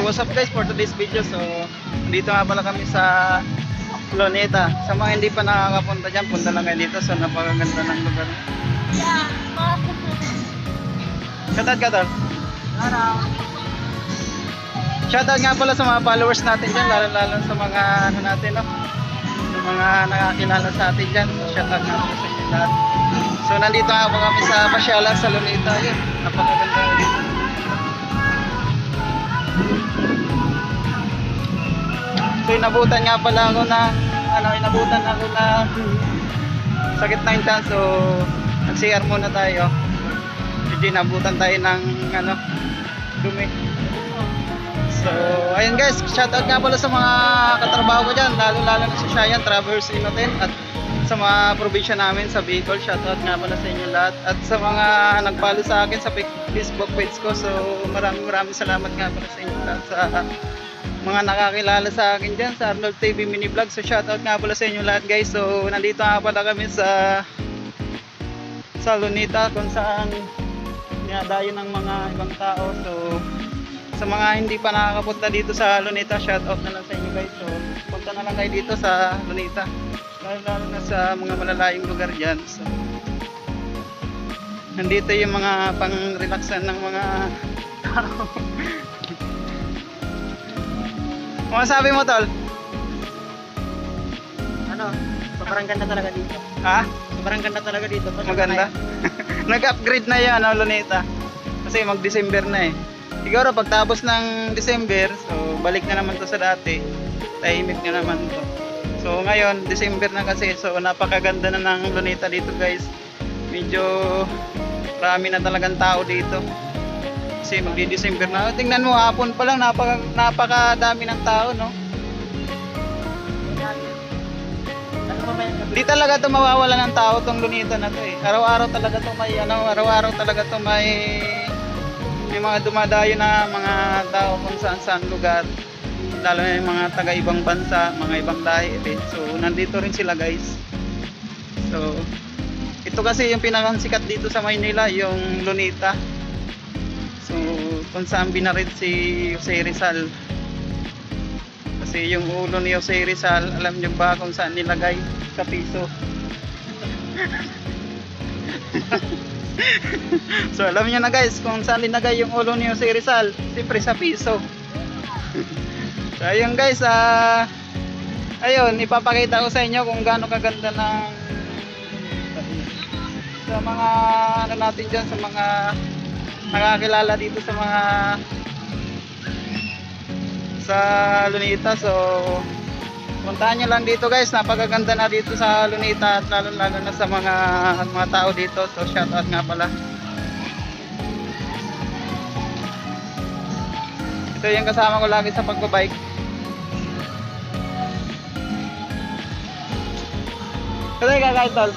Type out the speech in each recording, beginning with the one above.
So what's up guys for today's video. So dito nga pala kami sa Luneta. Sa mga hindi pa nakakapunta dyan, punta lang kayo dito. So napakaganda ng lugar. Shoutout ka tol. Shoutout nga pala sa mga followers natin dyan, lalo sa mga ano natin, no? Sa mga nakakilala sa atin dyan. So shoutout nga pala sa inyo lahat. So nandito nga po kami sa pasyalan sa Luneta. Yun, napakaganda dito. So inabutan nga pala ako na sakit ng tiyan. So nag-CR muna tayo. Medyo inabutan tayo ng dumi. So ayun guys, shoutout nga pala sa mga katrabaho ko dyan, lalo na si Shayan Travers Inoten at sa mga probinsya namin sa Bicol. Shoutout nga pala sa inyo lahat at sa mga nag-follow sa akin sa Facebook page ko. So maraming salamat nga pala sa inyo lahat, sa mga nakakilala sa akin dyan sa Arnold TV Mini Vlog. So shoutout nga pala sa inyo lahat guys. So nandito nga pala kami sa Luneta, kung saan dinadayo ng mga ibang tao. So sa mga hindi pa nakakapunta dito sa Luneta, shoutout na lang sa inyo guys. So punta na lang kayo dito sa Luneta, lalo na sa mga malalayong lugar dyan. So nandito yung mga pang-relaxan ng mga tao. Ano sabi mo tol? Sobrang ganda talaga dito. Ha? Sobrang ganda talaga dito. Maganda? Nag-upgrade na yan Luneta. Kasi mag-December na eh. Siguro pagtapos ng December, so balik na naman to sa dati. Tahimik na naman to. So ngayon, December na kasi. So napakaganda na ng Luneta dito guys. Medyo marami na talagang tao dito. Kasi magdi-December na. Tingnan mo, hapon pa lang napakadami ng tao, no? Hindi talaga ito mawawala ng tao tong Luneta na to eh. Araw-araw talaga to may mga dumadayo na mga tao kung saan lugar. Lalo na yung mga taga ibang bansa, mga ibang lahi eh. So nandito rin sila guys. So ito kasi yung pinakasikat dito sa Maynila, yung Luneta. So kung saan binarid si Jose Rizal. Kasi yung ulo ni Jose Rizal, alam nyo ba kung saan nilagay? Sa piso. So alam nyo na guys kung saan nilagay yung ulo ni Jose Rizal. Siyempre sa piso. So ayun guys, ayun, ipapakita ko sa inyo kung gaano kaganda ng sa mga natin dyan, sa mga nakakilala dito sa mga sa Luneta. So puntahan nyo lang dito guys, napakaganda na dito sa Luneta at lalo na sa mga tao dito. So shoutout nga pala. Ito yung kasama ko lagi sa pagbabike. Kasi kakain tol.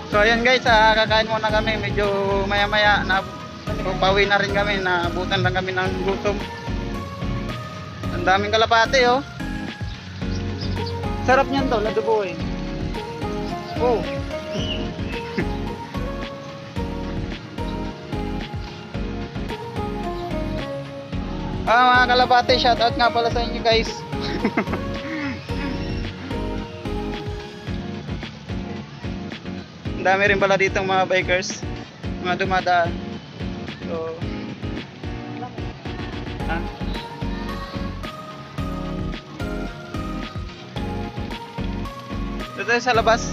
So ayan guys, kakain muna kami. Medyo maya na pauwi na rin kami, naabutan lang kami ng gutom. Ang daming kalapate oh. Sarap niyan to, ladubo eh. Oh. Mga kalapate, shoutout nga pala sa inyo guys. Ang dami rin pala ditong mga bikers, mga dumadaan. So dito tayo sa labas.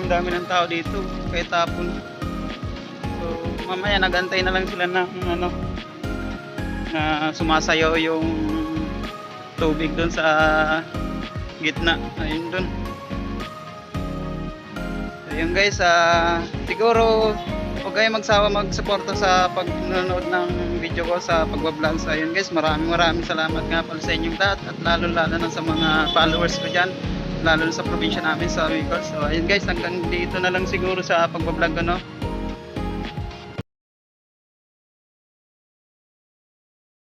Dami ng tao dito kahit hapon. So mamaya nagantay na lang sila ng na sumasayaw yung tubig doon sa gitna. Ayun doon. Ayun guys, siguro huwag kayo magsawa magsuporta sa pagnonood ng video ko sa pagbablog. So ayun guys, maraming salamat nga pala sa inyong lahat at lalo na sa mga followers ko dyan, lalo na sa probinsya namin sa Bicol. So ayun guys, hanggang dito na lang siguro sa pagbablog ko, no?